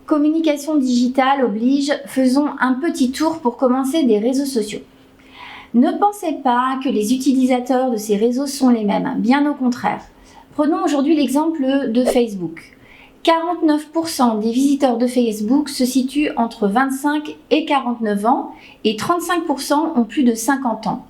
communication digitale oblige, faisons un petit tour pour commencer des réseaux sociaux. Ne pensez pas que les utilisateurs de ces réseaux sont les mêmes, bien au contraire. Prenons aujourd'hui l'exemple de Facebook. 49% des visiteurs de Facebook se situent entre 25 et 49 ans et 35% ont plus de 50 ans.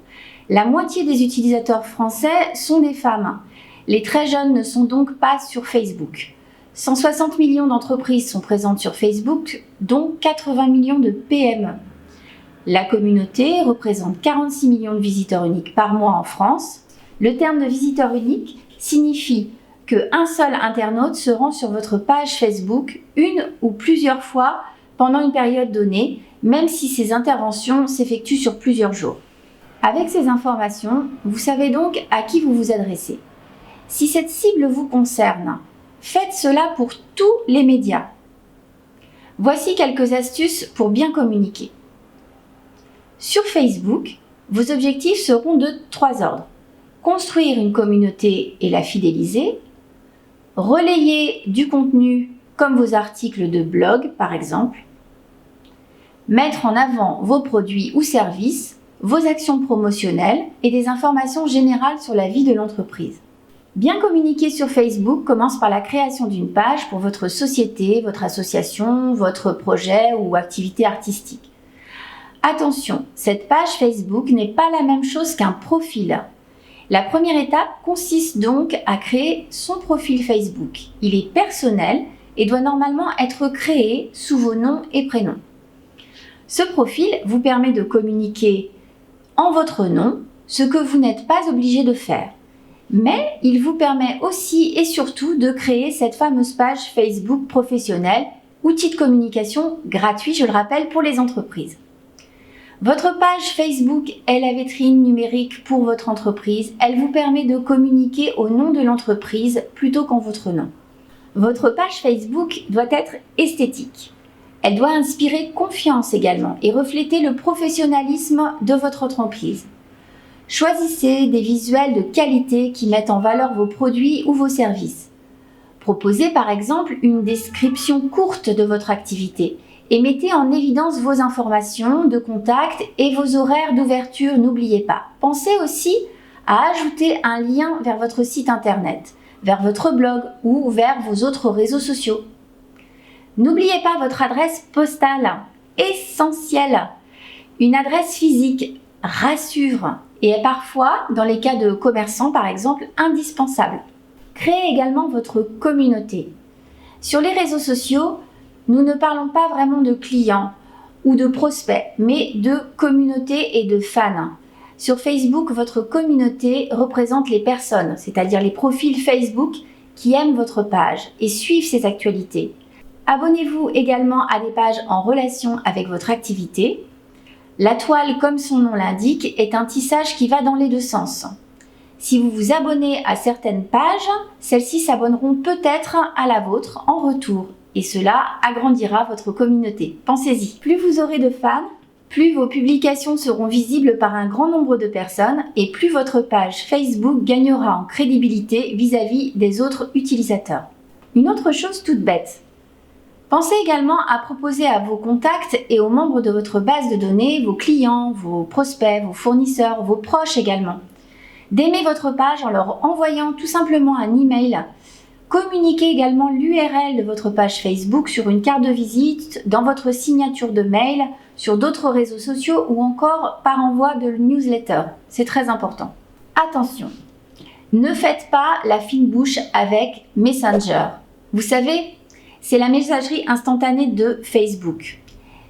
La moitié des utilisateurs français sont des femmes. Les très jeunes ne sont donc pas sur Facebook. 160 millions d'entreprises sont présentes sur Facebook, dont 80 millions de PME. La communauté représente 46 millions de visiteurs uniques par mois en France. Le terme de visiteur unique signifie qu'un seul internaute se rend sur votre page Facebook une ou plusieurs fois pendant une période donnée, même si ces interventions s'effectuent sur plusieurs jours. Avec ces informations, vous savez donc à qui vous vous adressez. Si cette cible vous concerne, faites cela pour tous les médias. Voici quelques astuces pour bien communiquer. Sur Facebook, vos objectifs seront de 3 ordres. Construire une communauté et la fidéliser, relayer du contenu comme vos articles de blog par exemple, mettre en avant vos produits ou services, vos actions promotionnelles et des informations générales sur la vie de l'entreprise. Bien communiquer sur Facebook commence par la création d'une page pour votre société, votre association, votre projet ou activité artistique. Attention, cette page Facebook n'est pas la même chose qu'un profil. La première étape consiste donc à créer son profil Facebook. Il est personnel et doit normalement être créé sous vos noms et prénoms. Ce profil vous permet de communiquer en votre nom, ce que vous n'êtes pas obligé de faire. Mais il vous permet aussi et surtout de créer cette fameuse page Facebook professionnelle, outil de communication gratuit, je le rappelle, pour les entreprises. Votre page Facebook est la vitrine numérique pour votre entreprise. Elle vous permet de communiquer au nom de l'entreprise plutôt qu'en votre nom. Votre page Facebook doit être esthétique. Elle doit inspirer confiance également et refléter le professionnalisme de votre entreprise. Choisissez des visuels de qualité qui mettent en valeur vos produits ou vos services. Proposez par exemple une description courte de votre activité et mettez en évidence vos informations de contact et vos horaires d'ouverture, n'oubliez pas. Pensez aussi à ajouter un lien vers votre site internet, vers votre blog ou vers vos autres réseaux sociaux. N'oubliez pas votre adresse postale, essentielle. Une adresse physique rassure et est parfois, dans les cas de commerçants par exemple, indispensable. Créez également votre communauté. Sur les réseaux sociaux, nous ne parlons pas vraiment de clients ou de prospects, mais de communauté et de fans. Sur Facebook, votre communauté représente les personnes, c'est-à-dire les profils Facebook qui aiment votre page et suivent ses actualités. Abonnez-vous également à des pages en relation avec votre activité. La toile, comme son nom l'indique, est un tissage qui va dans les deux sens. Si vous vous abonnez à certaines pages, celles-ci s'abonneront peut-être à la vôtre en retour. Et cela agrandira votre communauté. Pensez-y. Plus vous aurez de fans, plus vos publications seront visibles par un grand nombre de personnes et plus votre page Facebook gagnera en crédibilité vis-à-vis des autres utilisateurs. Une autre chose toute bête. Pensez également à proposer à vos contacts et aux membres de votre base de données, vos clients, vos prospects, vos fournisseurs, vos proches également, d'aimer votre page en leur envoyant tout simplement un email. Communiquez également l'URL de votre page Facebook sur une carte de visite, dans votre signature de mail, sur d'autres réseaux sociaux ou encore par envoi de newsletter. C'est très important. Attention, ne faites pas la fine bouche avec Messenger. Vous savez, c'est la messagerie instantanée de Facebook.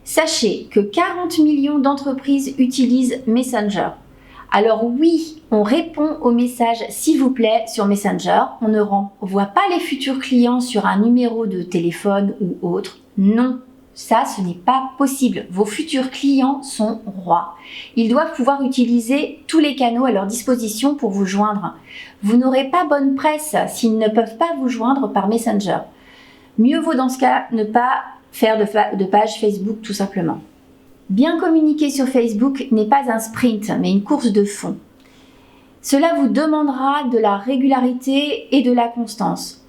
Sachez que 40 millions d'entreprises utilisent Messenger. Alors oui, on répond aux messages s'il vous plaît sur Messenger. On ne renvoie pas les futurs clients sur un numéro de téléphone ou autre. Non, ça ce n'est pas possible. Vos futurs clients sont rois. Ils doivent pouvoir utiliser tous les canaux à leur disposition pour vous joindre. Vous n'aurez pas bonne presse s'ils ne peuvent pas vous joindre par Messenger. Mieux vaut dans ce cas ne pas faire de page Facebook tout simplement. Bien communiquer sur Facebook n'est pas un sprint, mais une course de fond. Cela vous demandera de la régularité et de la constance.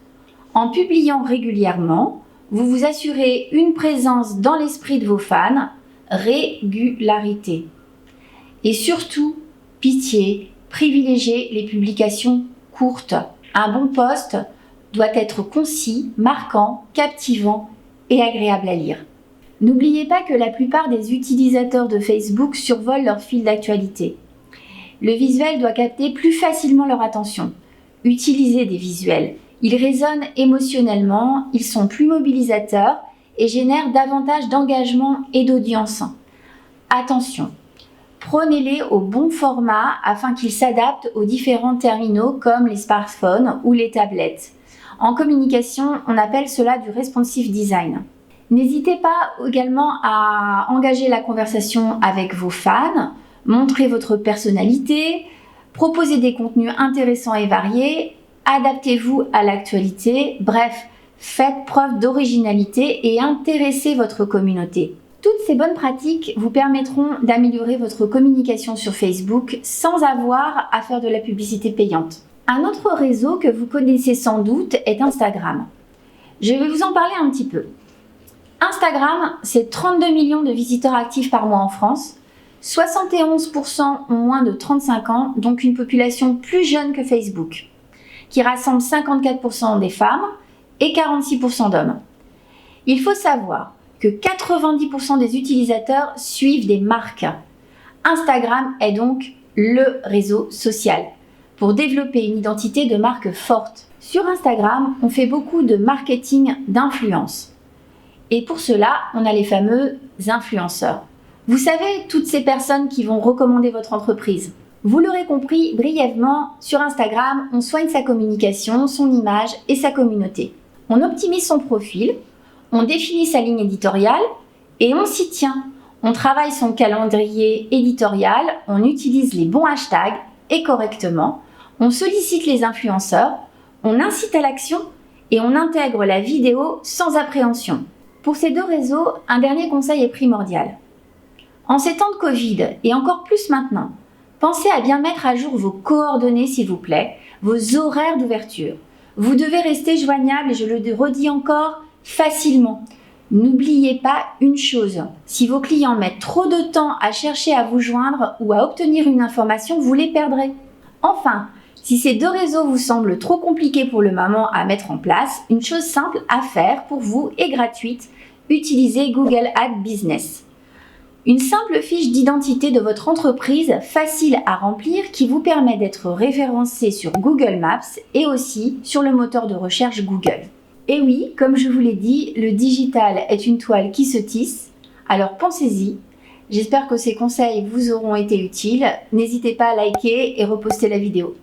En publiant régulièrement, vous vous assurez une présence dans l'esprit de vos fans, régularité. Et surtout, pitié, privilégiez les publications courtes. Un bon post doit être concis, marquant, captivant et agréable à lire. N'oubliez pas que la plupart des utilisateurs de Facebook survolent leur fil d'actualité. Le visuel doit capter plus facilement leur attention. Utilisez des visuels. Ils résonnent émotionnellement, ils sont plus mobilisateurs et génèrent davantage d'engagement et d'audience. Attention, prenez-les au bon format afin qu'ils s'adaptent aux différents terminaux comme les smartphones ou les tablettes. En communication, on appelle cela du responsive design. N'hésitez pas également à engager la conversation avec vos fans, montrer votre personnalité, proposer des contenus intéressants et variés, adaptez-vous à l'actualité, bref, faites preuve d'originalité et intéressez votre communauté. Toutes ces bonnes pratiques vous permettront d'améliorer votre communication sur Facebook sans avoir à faire de la publicité payante. Un autre réseau que vous connaissez sans doute est Instagram. Je vais vous en parler un petit peu. Instagram, c'est 32 millions de visiteurs actifs par mois en France. 71% ont moins de 35 ans, donc une population plus jeune que Facebook, qui rassemble 54% des femmes et 46% d'hommes. Il faut savoir que 90% des utilisateurs suivent des marques. Instagram est donc le réseau social pour développer une identité de marque forte. Sur Instagram, on fait beaucoup de marketing d'influence. Et pour cela, on a les fameux influenceurs. Vous savez, toutes ces personnes qui vont recommander votre entreprise. Vous l'aurez compris brièvement, sur Instagram, on soigne sa communication, son image et sa communauté. On optimise son profil, on définit sa ligne éditoriale et on s'y tient. On travaille son calendrier éditorial, on utilise les bons hashtags et correctement, on sollicite les influenceurs, on incite à l'action et on intègre la vidéo sans appréhension. Pour ces deux réseaux, un dernier conseil est primordial. En ces temps de Covid, et encore plus maintenant, pensez à bien mettre à jour vos coordonnées s'il vous plaît, vos horaires d'ouverture. Vous devez rester joignable, et je le redis encore, facilement. N'oubliez pas une chose, si vos clients mettent trop de temps à chercher à vous joindre ou à obtenir une information, vous les perdrez. Enfin, si ces deux réseaux vous semblent trop compliqués pour le moment à mettre en place, une chose simple à faire pour vous et gratuite, utilisez Google Ads Business. Une simple fiche d'identité de votre entreprise facile à remplir qui vous permet d'être référencé sur Google Maps et aussi sur le moteur de recherche Google. Et oui, comme je vous l'ai dit, le digital est une toile qui se tisse, alors pensez-y. J'espère que ces conseils vous auront été utiles. N'hésitez pas à liker et reposter la vidéo.